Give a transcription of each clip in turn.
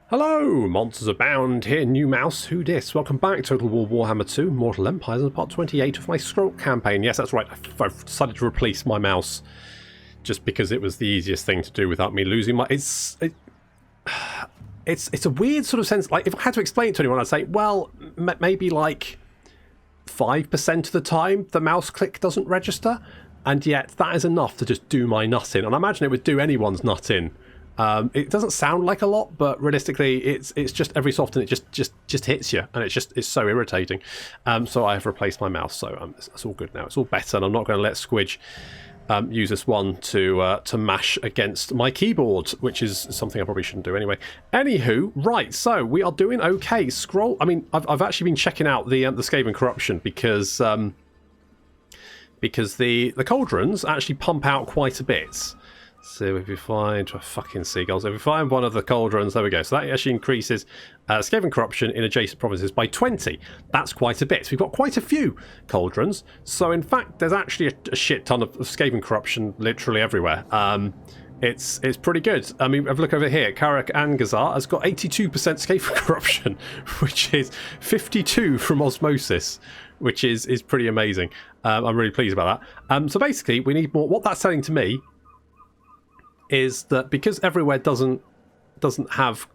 Hello, MonstersAbound here, new mouse, who dis? Welcome back to Total War Warhammer 2, Mortal Empires, and part 28 of my Skrolk Campaign. Yes, that's right, I've decided to replace my mouse, just because it was the easiest thing to do without me losing my... It's a weird sort of sense, like, if I had to explain it to anyone, I'd say, well, maybe like 5% of the time the mouse click doesn't register, and yet that is enough to just do my nut in, and I imagine it would do anyone's nut in. It doesn't sound like a lot, but realistically, it's just every so often it just hits you, and it's so irritating. So I have replaced my mouse, so it's all good now. It's all better, and I'm not going to let Squidge use this one to mash against my keyboard, which is something I probably shouldn't do anyway. Anywho, right, so we are doing okay. I've actually been checking out the Skaven Corruption because the Cauldrons actually pump out quite a bit. So if you find fucking seagulls, if we find one of the Cauldrons, there we go. So that actually increases Skaven Corruption in adjacent provinces by 20. That's quite a bit. So we've got quite a few Cauldrons. So in fact, there's actually a shit ton of Skaven Corruption literally everywhere. It's pretty good. I mean, have a look over here. Karak Angazar has got 82% Skaven Corruption, which is 52 from Osmosis, which is pretty amazing. I'm really pleased about that. So basically, we need more. What that's telling to me is that because everywhere doesn't have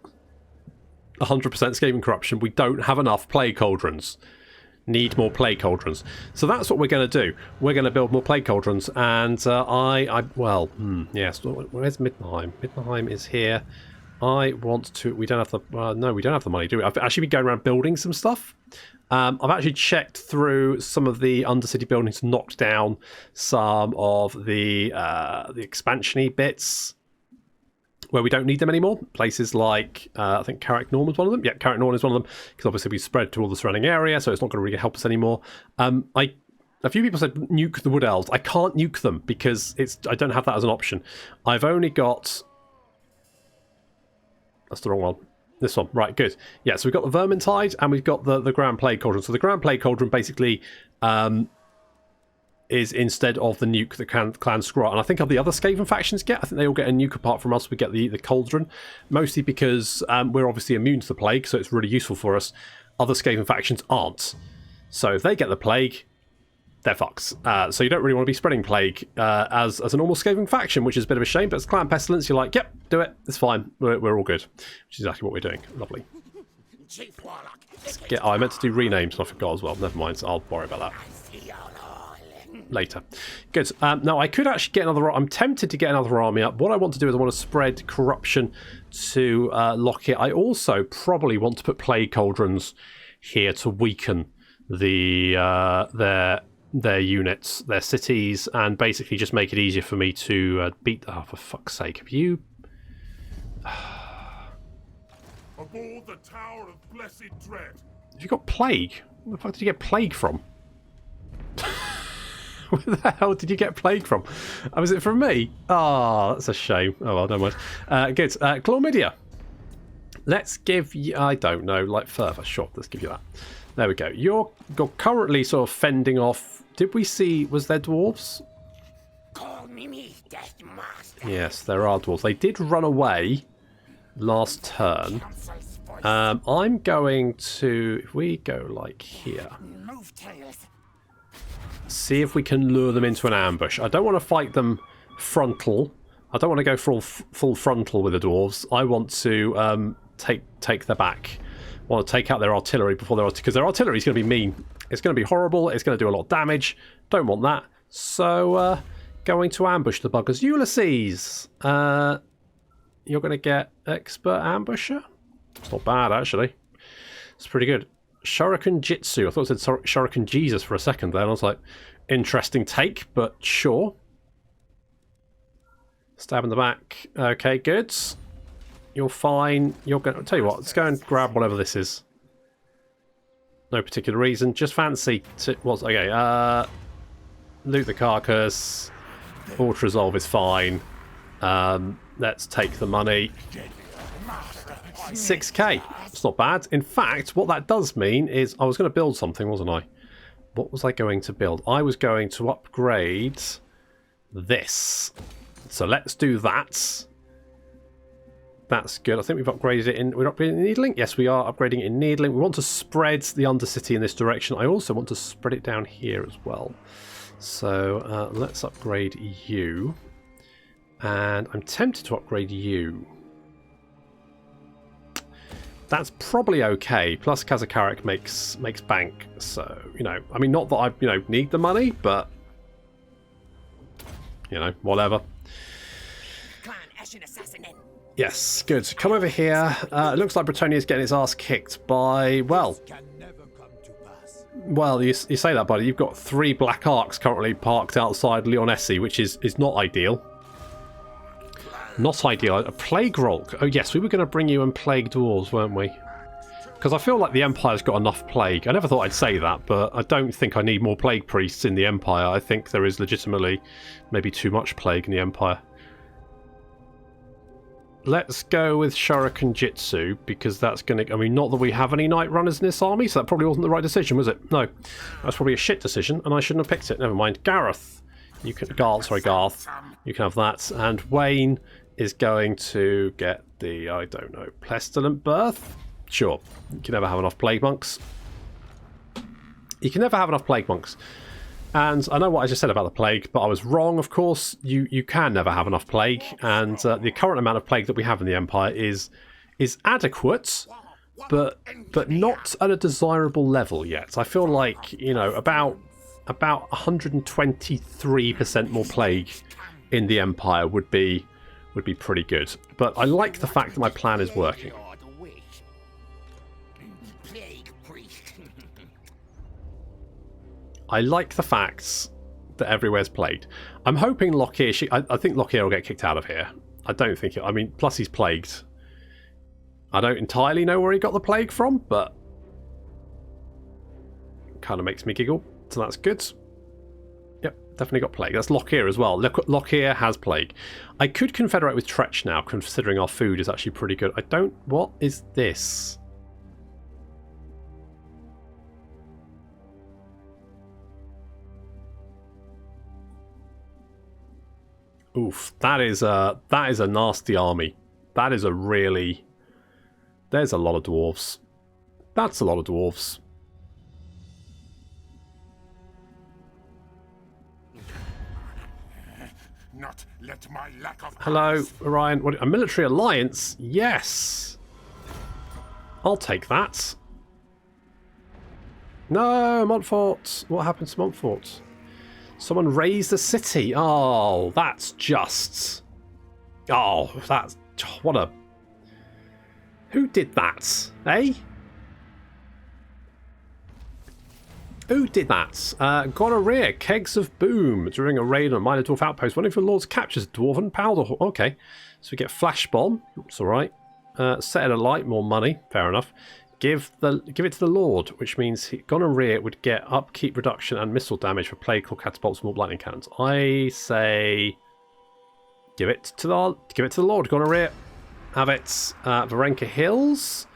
100% Skaven Corruption, we don't have enough Plague Cauldrons. Need more Plague Cauldrons. So that's what we're going to do. We're going to build more Plague Cauldrons, and yes, where's Middenheim? Middenheim is here. I want to... We don't have the... no, we don't have the money, do we? I've actually been going around building some stuff. I've actually checked through some of the undercity buildings, knocked down some of the expansion-y bits where we don't need them anymore. Places like, I think Carrick Norman is one of them. Yeah, Carrick Norman is one of them, because obviously we spread to all the surrounding area, so it's not going to really help us anymore. A few people said nuke the Wood Elves. I can't nuke them because I don't have that as an option. I've only got... That's the wrong one. This one, right, good. Yeah, so we've got the Vermintide and we've got the Grand Plague Cauldron. So the Grand Plague Cauldron basically is instead of the nuke that Clan Skrolk. And I think of the other Skaven factions get. I think they all get a nuke apart from us. We get the Cauldron, mostly because we're obviously immune to the plague, so it's really useful for us. Other Skaven factions aren't. So if they get the plague, they're fucks. So you don't really want to be spreading plague as a normal Skaven faction, which is a bit of a shame. But as Clan Pestilence, you're like, yep, do it. It's fine. We're all good. Which is exactly what we're doing. Lovely. I meant to do renames and I forgot as well. Never mind. So I'll worry about that later. Good. Now, I could actually get another... I'm tempted to get another army up. What I want to do is I want to spread corruption to Lockett. I also probably want to put Plague Cauldrons here to weaken their units, their cities, and basically just make it easier for me to beat... Oh, for fuck's sake. Have you... Aboard the Tower of Blessed Dread. Have you got plague? Where the fuck did you get plague from? Where the hell did you get plague from? Oh, was it from me? Oh, that's a shame. Oh, well, never mind. Good. Chlamydia. Let's give you... I don't know, like further. Sure, let's give you that. There we go. You're currently sort of fending off... Did we see... Was there dwarves? Call me Death Master. Yes, there are dwarves. They did run away last turn. I'm going to... If we go like here... See if we can lure them into an ambush. I don't want to fight them frontal. I don't want to go full frontal with the dwarves. I want to take their back. I want to take out their artillery before because their artillery is going to be mean. It's going to be horrible. It's going to do a lot of damage. Don't want that. So, going to ambush the buggers. Ulysses, you're going to get expert ambusher. It's not bad, actually. It's pretty good. Shuriken Jitsu. I thought it said Shuriken Jesus for a second there. And I was like, interesting take, but sure. Stab in the back. Okay, good. You're fine. You're going to... tell you what, let's go and grab whatever this is. No particular reason. Just fancy... okay, loot the carcass. Auto resolve is fine. Let's take the money. 6k. It's not bad. In fact, what that does mean is... I was going to build something, wasn't I? What was I going to build? I was going to upgrade this. So let's do that. That's good. I think we've upgraded it in... We're upgrading in needling? Yes, we are upgrading it in needling. We want to spread the undercity in this direction. I also want to spread it down here as well. So let's upgrade you. And I'm tempted to upgrade you. That's probably okay. Plus Kazakarik makes bank. So, you know, I mean, not that I, need the money, but, whatever. Yes, good. Come over here. It looks like Bretonia's getting its ass kicked by, well, you say that, buddy. You've got 3 Black Arcs currently parked outside Leonesi, which is not ideal. Not ideal. A Plague Rolk. Oh, yes, we were going to bring you and Plague Dwarves, weren't we? Because I feel like the Empire's got enough Plague. I never thought I'd say that, but I don't think I need more Plague Priests in the Empire. I think there is legitimately maybe too much Plague in the Empire. Let's go with Shuriken Jitsu, because that's going to... I mean, not that we have any Night Runners in this army, so that probably wasn't the right decision, was it? No. That's probably a shit decision, and I shouldn't have picked it. Never mind. Garth. You can... Garth. You can have that. And Wayne is going to get the, I don't know, Pestilent Birth? Sure. You can never have enough Plague Monks. You can never have enough Plague Monks. And I know what I just said about the Plague, but I was wrong, of course. You can never have enough Plague, and the current amount of Plague that we have in the Empire is adequate, but not at a desirable level yet. I feel like, about 123% more Plague in the Empire would be pretty good. But I like the fact that my plan is working. I like the facts that everywhere's plagued. I'm hoping Lockyer... I think Lockyer will get kicked out of here. I don't think it... I mean, plus he's plagued. I don't entirely know where he got the plague from, but... kind of makes me giggle, so that's good. Yep, definitely got plague. That's Lockyer as well. Lockyer has plague. I could confederate with Tretch now, considering our food is actually pretty good. I don't... What is this? Oof, that is a nasty army. That is a really... There's a lot of dwarves. That's a lot of dwarves. Not let my lack of... Hello, Orion. What, a military alliance? Yes. I'll take that. No, Montfort. What happened to Montfort? Someone raised the city. Oh, that's just... Oh, that's... What a... Who did that? Eh? Who did that? Gonorrhea, Kegs of Boom. During a raid on a minor dwarf outpost, one of your lords captures a dwarven powder. Okay. So we get Flash Bomb. It's alright. Set it alight, more money. Fair enough. Give it to the Lord, which means Gonorrhea would get upkeep reduction and missile damage for Plague Claw catapults and more lightning cannons. I say, give it to the Lord. Gonorrhea, have it. Varenka Hills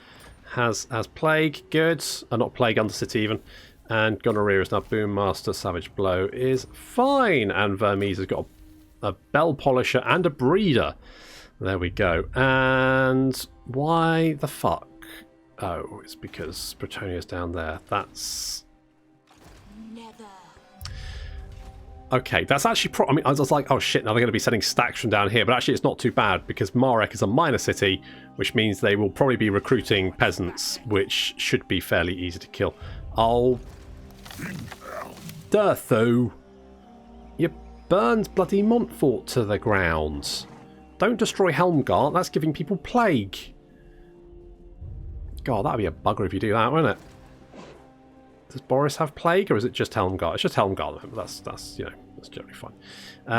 has plague, good. Not plague, undercity even. And Gonorrhea is now Boom Master. Savage Blow is fine, and Vermes has got a bell polisher and a breeder. There we go. And why the fuck? Oh, it's because Bretonia's down there. That's... Never. Okay, that's actually... I mean, I was like, oh shit, now they're going to be sending stacks from down here. But actually, it's not too bad, because Marek is a minor city, which means they will probably be recruiting peasants, which should be fairly easy to kill. Oh... Dirtho. You burned bloody Montfort to the ground. Don't destroy Helmgart, that's giving people plague. God, that'd be a bugger if you do that, wouldn't it? Does Boris have plague, or is it just Helmgart? It's just Helmgart. That's that's generally fine.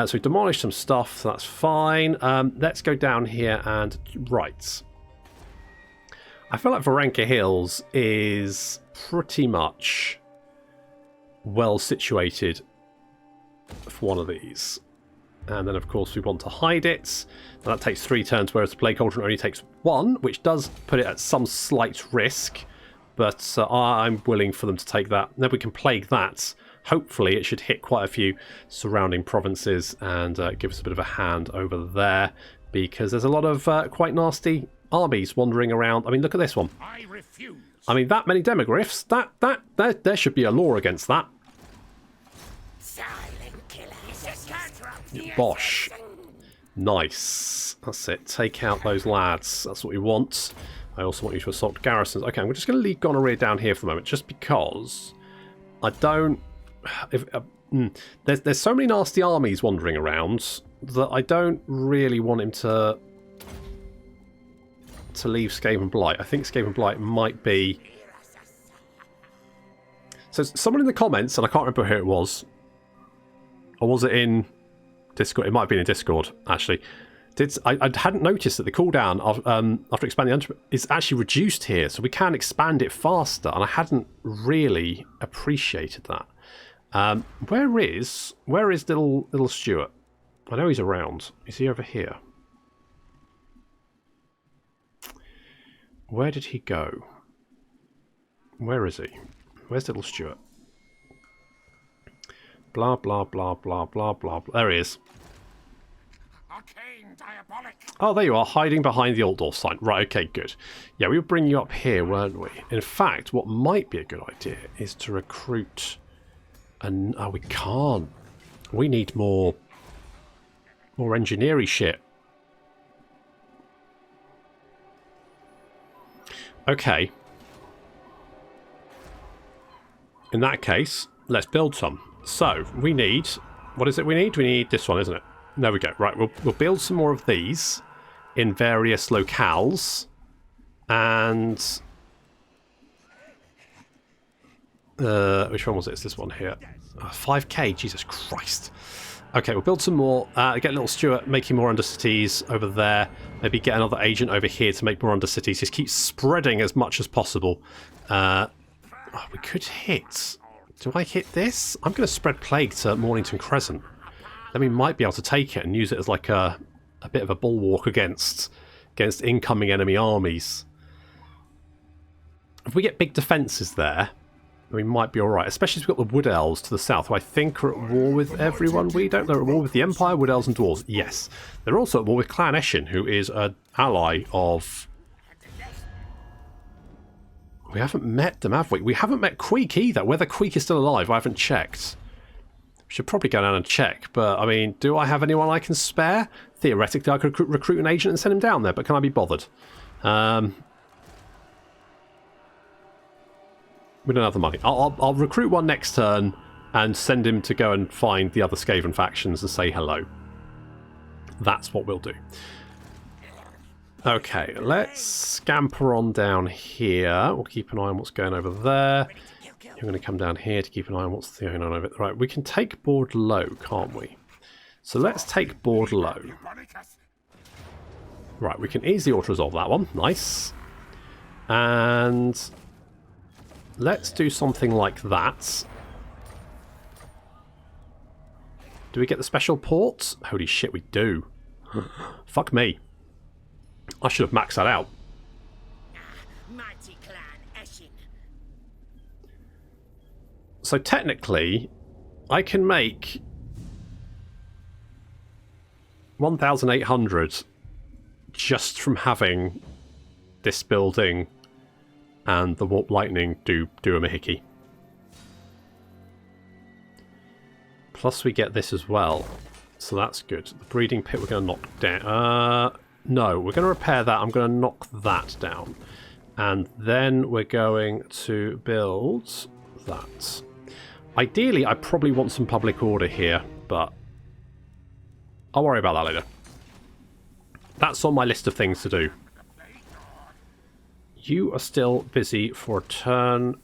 So we demolished some stuff, so that's fine. Let's go down here and... Right. I feel like Varenka Hills is pretty much well situated for one of these. And then, of course, we want to hide it. And that takes 3 turns, whereas the Plague Cauldron only takes 1, which does put it at some slight risk. But I'm willing for them to take that. And then we can plague that. Hopefully, it should hit quite a few surrounding provinces and give us a bit of a hand over there. because there's a lot of quite nasty armies wandering around. I mean, look at this one. I refuse. I mean, that many demogryphs, there should be a law against that. Silent killer. Bosh. Nice. That's it. Take out those lads. That's what we want. I also want you to assault garrisons. Okay, I'm just going to leave gonorrhea down here for a moment, just because I don't... There's so many nasty armies wandering around that I don't really want him to leave Skaven Blight. I think Skaven Blight might be... So someone in the comments, and I can't remember who it was, or was it in Discord? It might have been in Discord, actually. I hadn't noticed that the cooldown after expanding is actually reduced here, so we can expand it faster, and I hadn't really appreciated that. Where is little Stuart? I know he's around. Is he over here? Where did he go? Where is he? Where's little Stuart? Blah blah blah blah blah blah. There he is. Arcane diabolic. Oh, there you are, hiding behind the old Dorf sign. Right, okay, good. Yeah, we were bringing you up here, weren't we? In fact, what might be a good idea is to recruit... Oh, we can't. We need more engineering shit. Okay. In that case, let's build some. So, we need... What is it we need? We need this one, isn't it? There we go. Right, we'll build some more of these in various locales. And... which one was it? It's this one here. 5k, Jesus Christ. Okay, we'll build some more. Get little Stuart making more undercities over there. Maybe get another agent over here to make more undercities. Just keep spreading as much as possible. We could hit... Do I hit this? I'm going to spread Plague to Mornington Crescent. Then we might be able to take it and use it as like a bit of a bulwark against incoming enemy armies. If we get big defences there, we might be alright. Especially if we've got the Wood Elves to the south, who I think are at war with everyone. We don't know. They're at war with the Empire, Wood Elves and Dwarves. Yes. They're also at war with Clan Eshin, who is an ally of... We haven't met them, have we? We haven't met Queek either. Whether Queek is still alive, I haven't checked. Should probably go down and check, but I mean, do I have anyone I can spare? Theoretically, I could recruit an agent and send him down there, but can I be bothered? We don't have the money. I'll recruit one next turn and send him to go and find the other Skaven factions and say hello. That's what we'll do. Okay, let's scamper on down here. We'll keep an eye on what's going over there. You're going to come down here to keep an eye on what's going on over there. Right, we can take Bordeleaux, can't we? So let's take Bordeleaux. Right, we can easily auto-resolve that one. Nice. And let's do something like that. Do we get the special ports? Holy shit, we do. Fuck me. I should have maxed that out. Mighty clan Eshin. So technically, I can make 1,800 just from having this building and the Warp Lightning do a Mahiki. Plus we get this as well. So that's good. The breeding pit we're going to knock down. No, we're going to repair that. I'm going to knock that down. And then we're going to build that. Ideally, I probably want some public order here, but I'll worry about that later. That's on my list of things to do. You are still busy for a turn.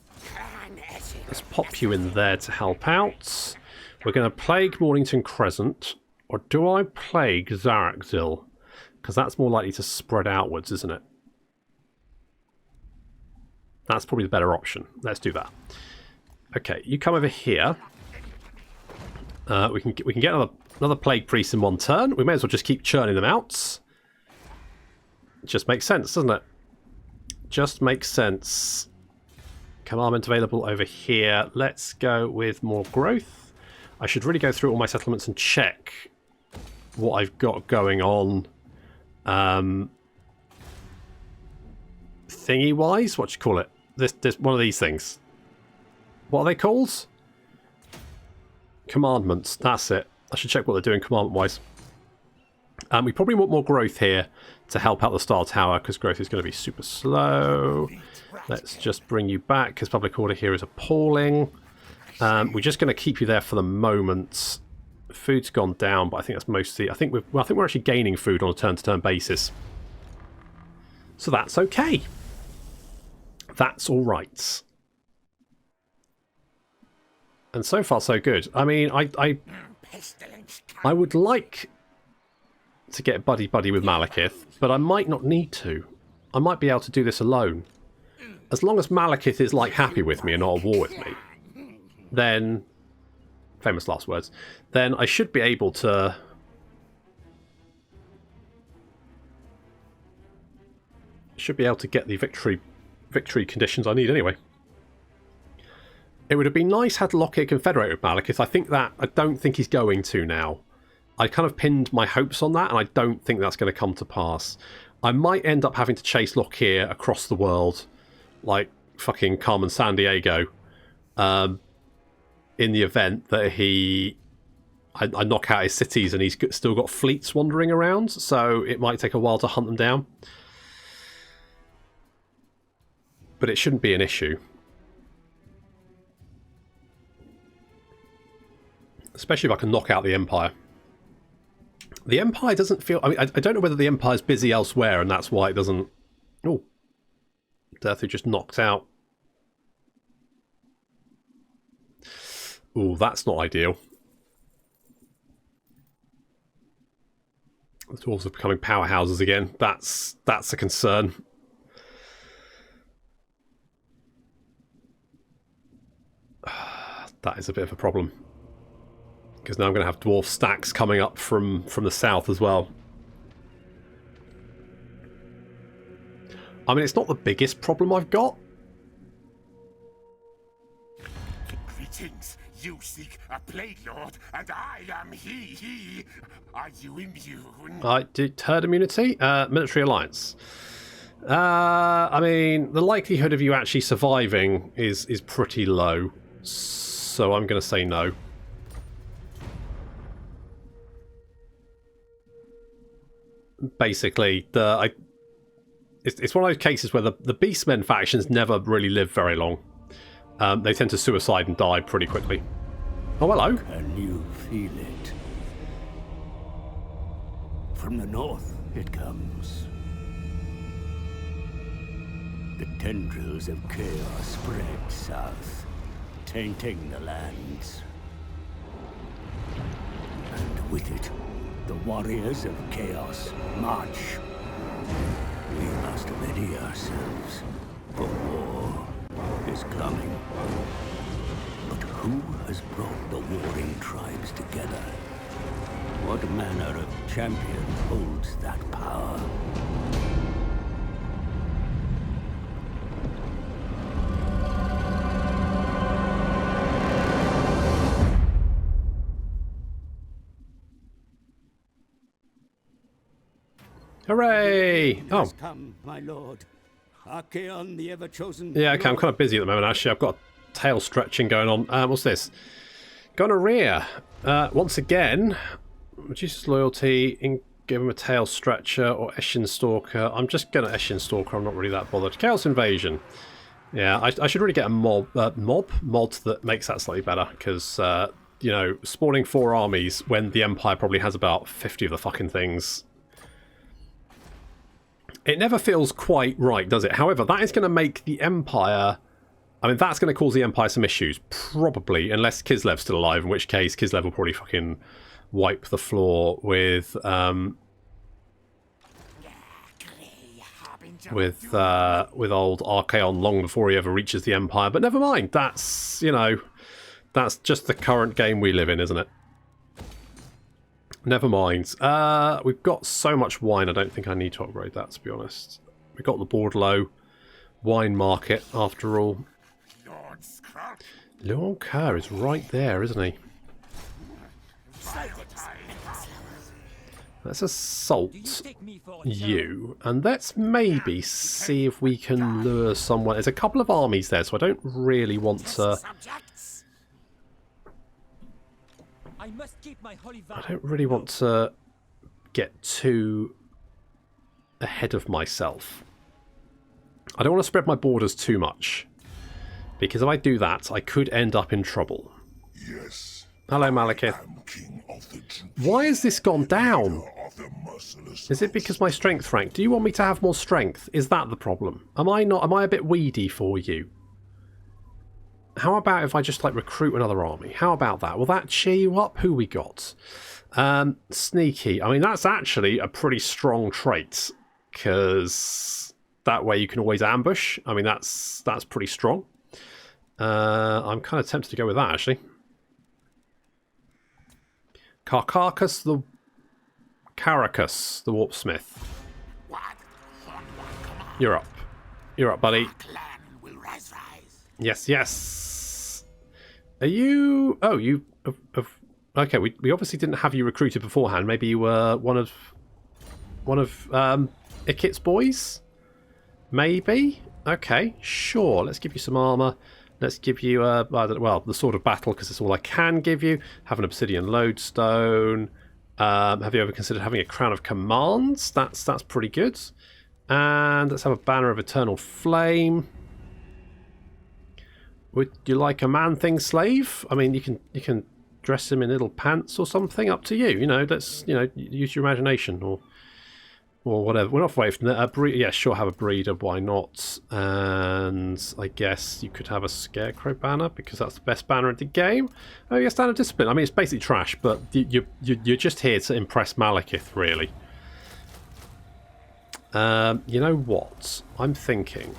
Let's pop you in there to help out. We're going to plague Mornington Crescent. Or do I plague Zarakzil? Because that's more likely to spread outwards, isn't it? That's probably the better option. Let's do that. Okay, you come over here. We can get another plague priest in one turn. We may as well just keep churning them out. It just makes sense, doesn't it? Just makes sense. Commandment available over here. Let's go with more growth. I should really go through all my settlements and check what I've got going on Thingy-wise, what do you call it? This one of these things. What are they called? Commandments. That's it. I should check what they're doing commandment-wise. We probably want more growth here to help out the Star Tower, because growth is going to be super slow. Let's just bring you back, because public order here is appalling. We're just going to keep you there for the moment. Food's gone down, but I think that's mostly... I think we're actually gaining food on a turn-to-turn basis. So that's okay. That's all right. And so far, so good. I mean, I would like to get buddy-buddy with Malekith, but I might not need to. I might be able to do this alone. As long as Malekith is, like, happy with me and not at war with me, then... Famous last words. Then I should be able to... Should be able to get the victory conditions I need anyway. It would have been nice had Lockyer confederate with Malekith. I don't think he's going to now. I kind of pinned my hopes on that, and I don't think that's going to come to pass. I might end up having to chase Lockyer across the world, like fucking Carmen Sandiego, in the event that I knock out his cities and he's still got fleets wandering around, so it might take a while to hunt them down. But it shouldn't be an issue. Especially if I can knock out the Empire. The Empire doesn't feel... I mean, I don't know whether the Empire's busy elsewhere and that's why it doesn't... Oh. Death who just knocked out. Oh, that's not ideal. The Dwarves are becoming powerhouses again. That's a concern. That is a bit of a problem. Because now I'm going to have Dwarf stacks coming up from the south as well. I mean, it's not the biggest problem I've got. Greetings. You seek a Plague Lord, and I am he. Are you immune? I did herd immunity. Military alliance. I mean, the likelihood of you actually surviving is pretty low. So I'm going to say no. Basically, it's one of those cases where the Beastmen factions never really live very long. They tend to suicide and die pretty quickly. Oh, hello. Can you feel it? From the north it comes. The tendrils of chaos spread south, tainting the lands. And with it, the warriors of chaos march. We must ready ourselves, for war is coming. But who has brought the warring tribes together? What manner of champion holds that power? Hooray! Oh. Come, my lord. Archaon, the ever-chosen. Yeah, okay, I'm kind of busy at the moment, actually. I've got tail stretching going on. What's this? Gonorrhea. Once again, reduces loyalty, give him a tail stretcher or Eshin Stalker. I'm just going to Eshin Stalker, I'm not really that bothered. Chaos Invasion. Yeah, I should really get a mod that makes that slightly better, because, you know, spawning 4 armies when the Empire probably has about 50 of the fucking things. It never feels quite right, does it? However, that is going to make the Empire... I mean, that's going to cause the Empire some issues, probably, unless Kislev's still alive, in which case Kislev will probably fucking wipe the floor with old Archaon long before he ever reaches the Empire. But never mind, that's, you know, that's just the current game we live in, isn't it? Never mind. We've got so much wine, I don't think I need to upgrade that, to be honest. We've got the Bordeleaux wine market, after all. Lord Skrolk. Lord Kerr is right there, isn't he? Let's assault you, and let's maybe see if we can lure someone. There's a couple of armies there, so I don't really want to. I don't really want to get too ahead of myself. I don't want to spread my borders too much, because if I do that, I could end up in trouble. Yes. Hello, Malekith. Why has this gone down? Is it because my strength rank? Do you want me to have more strength? Is that the problem? Am I not? Am I a bit weedy for you? How about if I just like recruit another army? How about that? Will that cheer you up? Who we got? Sneaky. I mean, that's actually a pretty strong trait, because that way you can always ambush. I mean, that's pretty strong. I'm kind of tempted to go with that, actually. Caracas the Warpsmith. You're up. You're up, buddy. Yes, yes. Are you? Oh, you. Okay, we obviously didn't have you recruited beforehand. Maybe you were one of Ikit's boys. Maybe. Okay, sure. Let's give you some armor. Let's give you well, the Sword of Battle, because it's all I can give you. Have an Obsidian Lodestone. Have you ever considered having a Crown of Commands? That's pretty good. And let's have a Banner of Eternal Flame. Would you like a Man-Thing Slave? I mean, you can dress him in little pants or something. Up to you. You know, let's use your imagination or whatever. We're not away from that. Yeah, sure, have a breeder. Why not? And I guess you could have a Scarecrow banner, because that's the best banner in the game. Oh, yeah, Standard Discipline. I mean, it's basically trash, but you're just here to impress Malekith, really. You know what? I'm thinking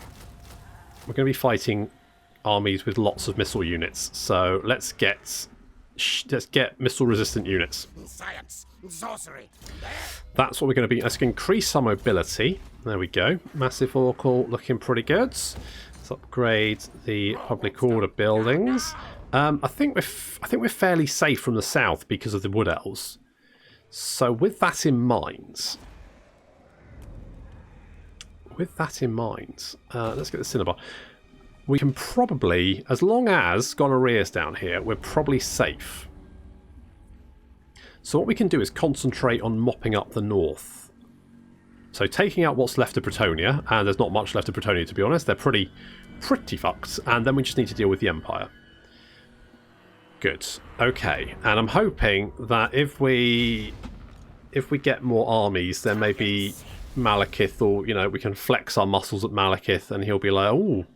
we're going to be fighting armies with lots of missile units, so let's get missile-resistant units. Science, sorcery. That's what we're going to be. Let's increase some mobility. There we go. Massive Oracle looking pretty good. Let's upgrade the public order buildings. I think we're fairly safe from the south because of the Wood Elves. So with that in mind, let's get the Cinnabar. We can probably, as long as gonorrhea's down here, we're probably safe. So what we can do is concentrate on mopping up the north. So taking out what's left of Bretonnia, and there's not much left of Bretonnia, to be honest. They're pretty fucked, and then we just need to deal with the Empire. Good. Okay, and I'm hoping that if we get more armies, then maybe Malekith, or we can flex our muscles at Malekith, and he'll be like, oh,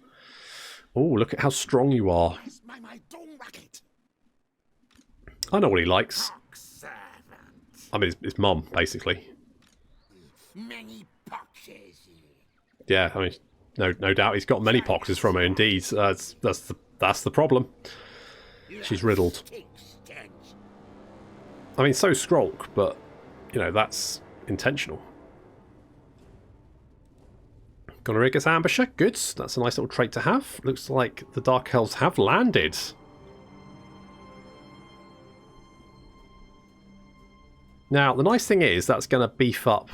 look at how strong you are. I know what he likes. I mean, his mum, basically. Yeah, I mean, no doubt he's got many poxes from her. Indeed, that's the problem. She's riddled. I mean, so Skrolk, but that's intentional. Gonorrhea gets ambusher. Good. That's a nice little trait to have. Looks like the Dark Elves have landed. Now, the nice thing is that's going to beef up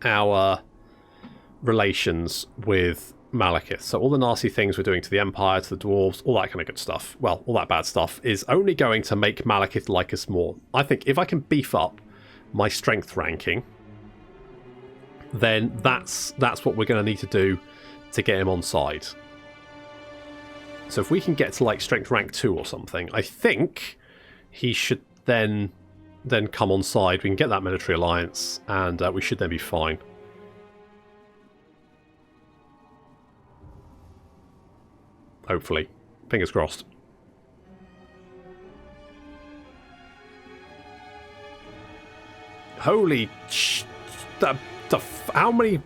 our relations with Malekith. So all the nasty things we're doing to the Empire, to the Dwarves, all that kind of good stuff, well, all that bad stuff, is only going to make Malekith like us more. I think if I can beef up my strength ranking, then that's what we're going to need to do to get him on side. So if we can get to like strength rank 2 or something, I think he should then come on side. We can get that military alliance, and we should then be fine. Hopefully. Fingers crossed. Holy how many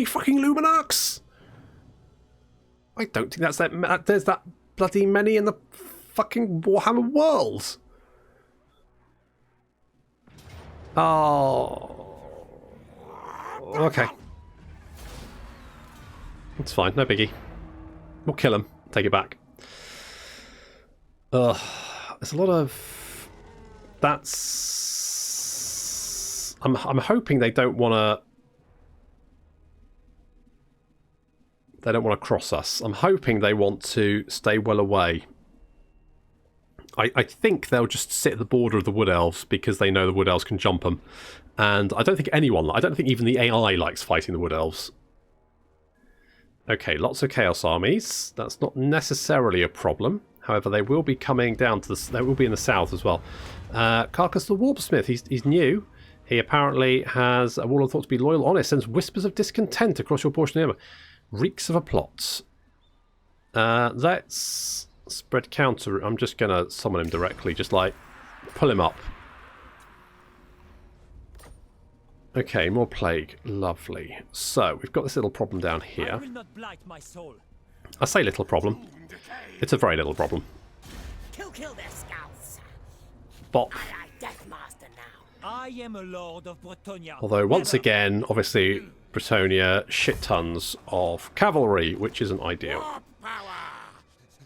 fucking Luminarchs? I don't think that's there's that bloody many in the fucking Warhammer world. Oh. Okay. It's fine, no biggie. We'll kill him. Take it back. There's a lot of... That's I'm hoping they don't want to... They don't want to cross us. I'm hoping they want to stay well away. I think they'll just sit at the border of the Wood Elves because they know the Wood Elves can jump them. And I don't think anyone... I don't think even the AI likes fighting the Wood Elves. Okay, lots of Chaos armies. That's not necessarily a problem. However, they will be coming down to the... They will be in the south as well. Carcass the Warpsmith. He's new. He apparently has a Warlord thought to be loyal, honest, sends whispers of discontent across your portion of the armor. Reeks of a plot. Let's spread counter. I'm just going to summon him directly. Just like pull him up. Okay, more plague. Lovely. So, we've got this little problem down here. I will not blight my soul. I say little problem. It's a very little problem. Kill their scouts. Bop. I Deathmaster now. I am a lord of Bretonia. Although, once again, obviously, Bretonia, shit tons of cavalry, which isn't ideal.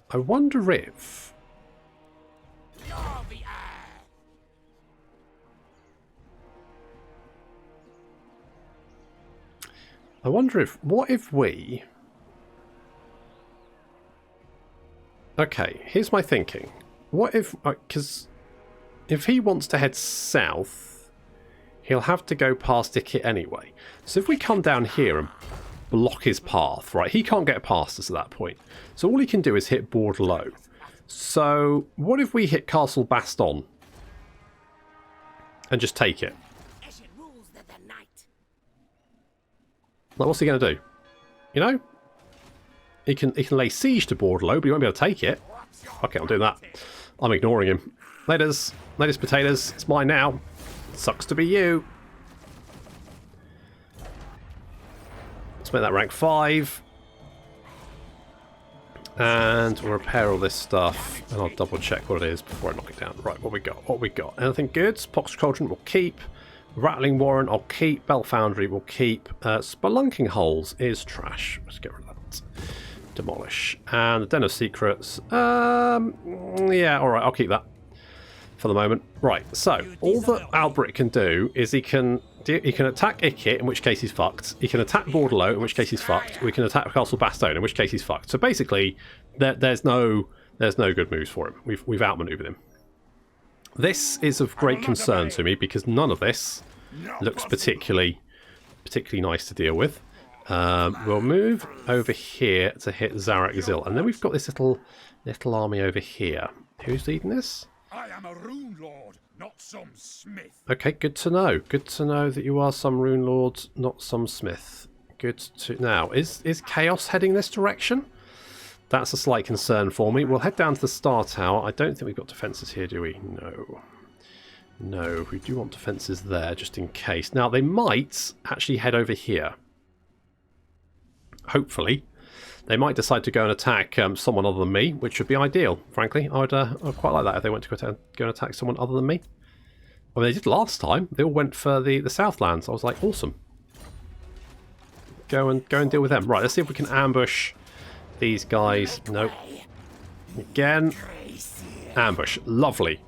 I wonder if... I wonder if... What if we... Okay, here's my thinking. What if... Because if he wants to head south, he'll have to go past Dickett anyway. So if we come down here and block his path, right, he can't get past us at that point. So all he can do is hit Bordeleaux. So what if we hit Castle Bastogne and just take it? Like, what's he going to do? You know? He can lay siege to Bordeleaux, but he won't be able to take it. Okay, I'm doing that. I'm ignoring him. Laters, potatoes. It's mine now. Sucks to be you. Let's make that rank 5. And we'll repair all this stuff. And I'll double check what it is before I knock it down. Right, what we got? What we got? Anything good? Pox Cauldron will keep. Rattling Warren I'll keep. Bell Foundry will keep. Spelunking Holes is trash. Let's get rid of that. Demolish. And the Den of Secrets. Yeah, alright, I'll keep that for the moment. Right, so all that Albrecht can do is he can attack Ikit, in which case he's fucked. He can attack Bordeleaux, in which case he's fucked. We can attack Castle Bastogne, in which case he's fucked. So basically, there's no good moves for him. We've outmaneuvered him. This is of great concern to me because none of this looks particularly nice to deal with. We'll move over here to hit Zarak Zil, and then we've got this little army over here. Who's leading this? I am a rune lord, not some smith. Okay, good to know. Good to know that you are some rune lord, not some smith. Good to now. Is Chaos heading this direction? That's a slight concern for me. We'll head down to the Star Tower. I don't think we've got defences here, do we? No. No, we do want defences there, just in case. Now, they might actually head over here. Hopefully. They might decide to go and attack someone other than me, which would be ideal, frankly. I'd quite like that if they went to go and attack someone other than me. Well, they did last time. They all went for the Southlands. I was like, awesome. Go and deal with them. Right, let's see if we can ambush these guys. Nope. Again. Ambush. Lovely.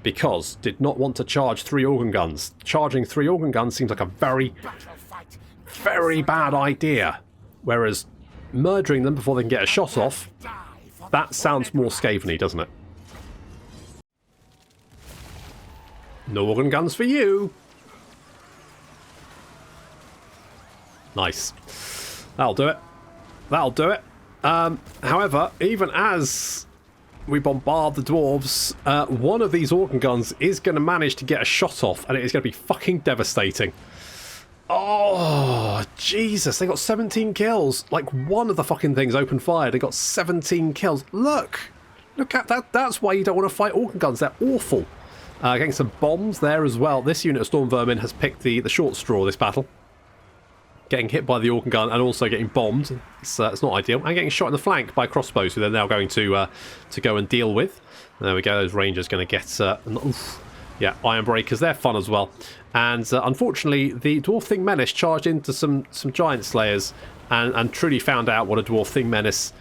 Because did not want to charge 3 organ guns. Charging 3 organ guns seems like a very, very bad idea. Whereas murdering them before they can get a shot off, that sounds more Skaven-y, doesn't it? No organ guns for you. Nice. That'll do it. That'll do it. However, even as we bombard the dwarves, one of these organ guns is going to manage to get a shot off, and it is going to be fucking devastating. Oh, Jesus. They got 17 kills. Like, one of the fucking things opened fire. They got 17 kills. Look at that. That's why you don't want to fight organ guns. They're awful. Getting some bombs there as well. This unit of Storm Vermin has picked the short straw this battle. Getting hit by the organ gun and also getting bombed. It's not ideal. And getting shot in the flank by crossbows, who they're now going to go and deal with. There we go. Those Rangers going to get... oof. Yeah, Iron Breakers. They're fun as well. And unfortunately, the Dwarf Thing Menace charged into some Giant Slayers and truly found out what a Dwarf Thing Menace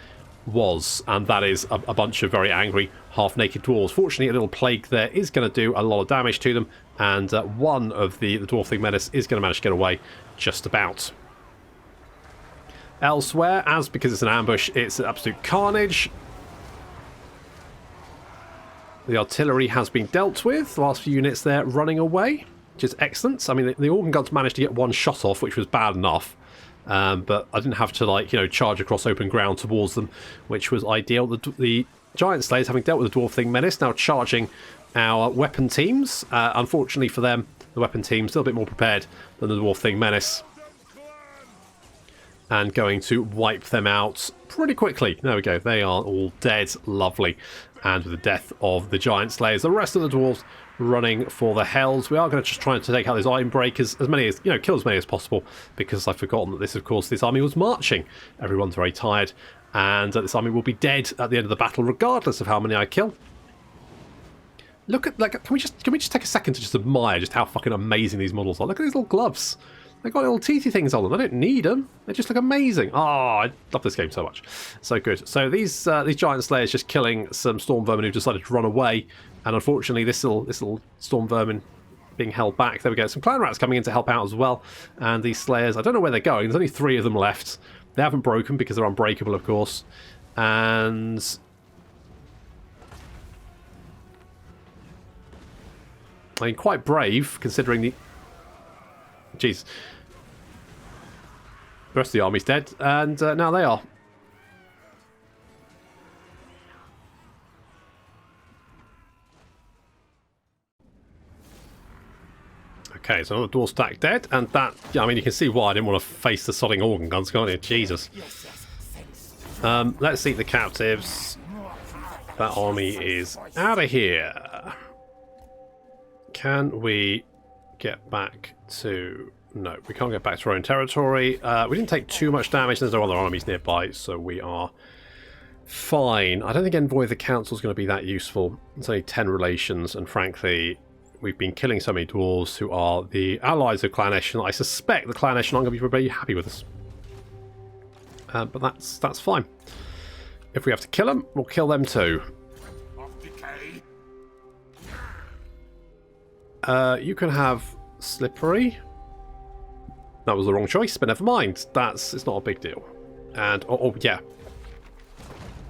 was, and that is a bunch of very angry half-naked dwarves. Fortunately, a little plague there is going to do a lot of damage to them, and one of the Dwarf Thing Menace is going to manage to get away just about. Elsewhere, as because it's an ambush, it's absolute carnage. The artillery has been dealt with. The last few units there running away, which is excellent. I mean, the organ guns managed to get one shot off, which was bad enough. But I didn't have to, like, you know, charge across open ground towards them, which was ideal. The Giant Slayers, having dealt with the Dwarf Thing Menace, now charging our weapon teams. Unfortunately for them, the weapon team's still a bit more prepared than the Dwarf Thing Menace, and going to wipe them out pretty quickly. There we go. They are all dead. Lovely. And with the death of the Giant Slayers, the rest of the dwarves running for the Hells. We are going to just try to take out those Iron Breakers, as many as, you know, kill as many as possible, because I've forgotten that this army was marching. Everyone's very tired, and this army will be dead at the end of the battle, regardless of how many I kill. Look at, like, can we just take a second to just admire just how fucking amazing these models are? Look at these little gloves. They've got little teethy things on them. I don't need them. They just look amazing. Oh, I love this game so much. So good. So these Giant Slayers just killing some Storm Vermin who decided to run away. And unfortunately, this little Storm Vermin being held back. There we go. Some Clan Rats coming in to help out as well. And these Slayers, I don't know where they're going. There's only 3 of them left. They haven't broken because they're unbreakable, of course. And I mean, quite brave considering the... Jeez. The rest of the army's dead, and now they are. Okay, so another Dwarf stack dead, and that, yeah, I mean, you can see why I didn't want to face the sodding organ guns, can't you? Jesus. Let's eat the captives. That army is out of here. Can we get back to... No, we can't get back to our own territory. We didn't take too much damage. There's no other armies nearby, so we are fine. I don't think Envoy of the Council is going to be that useful. It's only 10 relations, and frankly, we've been killing so many dwarves who are the allies of Clan Echelon. I suspect the Clan Echelon are going to be very happy with us. But that's fine. If we have to kill them, we'll kill them too. You can have Slippery. That was the wrong choice, but never mind. It's not a big deal. And oh yeah,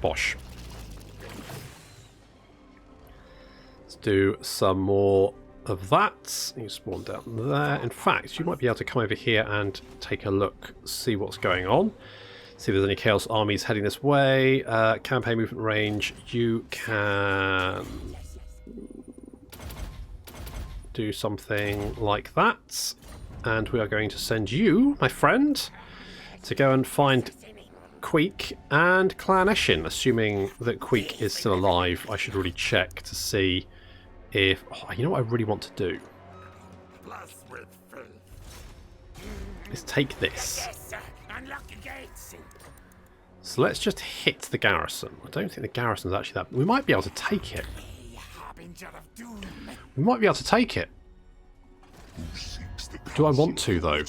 bosh. Let's do some more of that. You spawn down there. In fact, you might be able to come over here and take a look, see what's going on. See if there's any Chaos armies heading this way. Campaign movement range. You can do something like that. And we are going to send you, my friend, to go and find Queek and Clan Eshin. Assuming that Queek is still alive, I should really check to see if... Oh, you know what I really want to do? Is take this. So let's just hit the garrison. I don't think the garrison's actually that... We might be able to take it. We might be able to take it. Do I want to, though?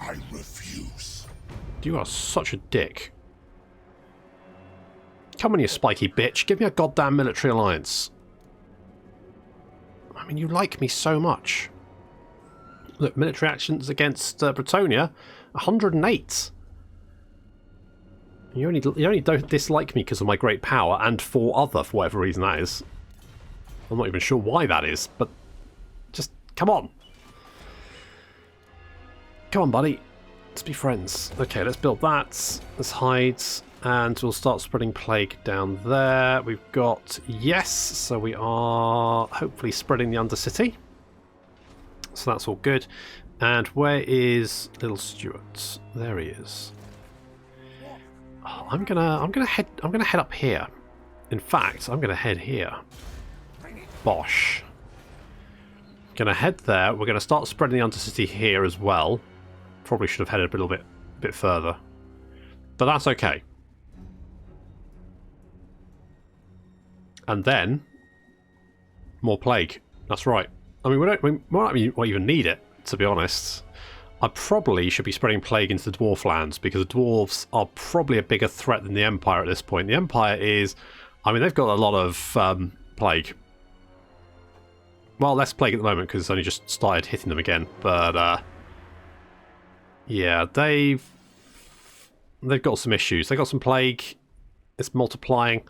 I refuse. You are such a dick. Come on, you spiky bitch. Give me a goddamn military alliance. I mean, you like me so much. Look, military actions against Bretonia, 108. You only don't dislike me because of my great power and for whatever reason that is. I'm not even sure why that is, but just come on. Come on, buddy. Let's be friends. Okay, let's build that. Let's hide. And we'll start spreading plague down there. We've got... Yes, so we are hopefully spreading the Undercity. So that's all good. And where is little Stuart? There he is. Oh, I'm gonna head up here. In fact, I'm gonna head here. Bosh. Gonna head there. We're gonna start spreading the Undercity here as well. Probably should have headed a little bit further, but that's okay. And then more plague. That's right. I mean, we don't even need it, to be honest. I probably should be spreading plague into the Dwarflands, because the Dwarves are probably a bigger threat than the Empire at this point. The Empire is... I mean, they've got a lot of plague. Well, less plague at the moment, because it's only just started hitting them again. But, yeah, they've got some issues. They've got some plague. It's multiplying.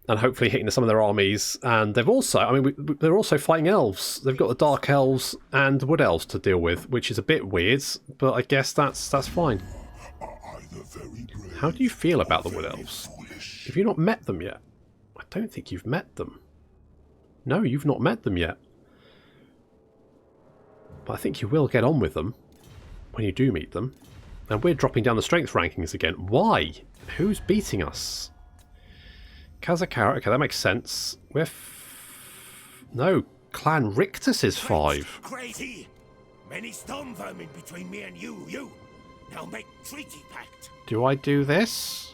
And hopefully hitting some of their armies. And they've also, I mean, they're also fighting elves. They've got the Dark Elves and Wood Elves to deal with, which is a bit weird, but I guess that's fine. How do you feel about the Wood Elves? Have you not met them yet? I don't think you've met them. No, you've not met them yet. But I think you will get on with them when you do meet them. And we're dropping down the strength rankings again. Why? Who's beating us? Kazakara, okay, that makes sense. We're no, Clan Rictus is 5. Crazy! Many stone vermin between me and you. Now make treaty pact. Do I do this?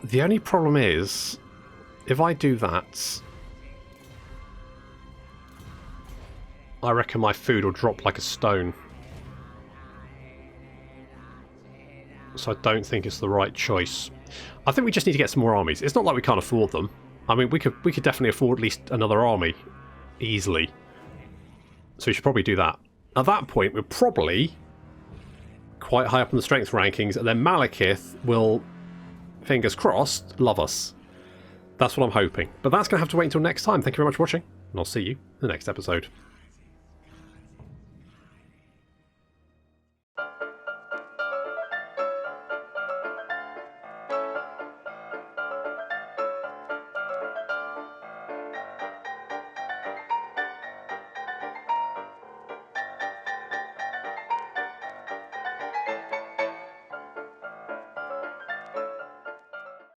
The only problem is, if I do that, I reckon my food will drop like a stone. So I don't think it's the right choice. I think we just need to get some more armies. It's not like we can't afford them. I mean, we could definitely afford at least another army. Easily. So we should probably do that. At that point, we're probably quite high up in the strength rankings, and then Malekith will, fingers crossed, love us. That's what I'm hoping. But that's going to have to wait until next time. Thank you very much for watching, and I'll see you in the next episode.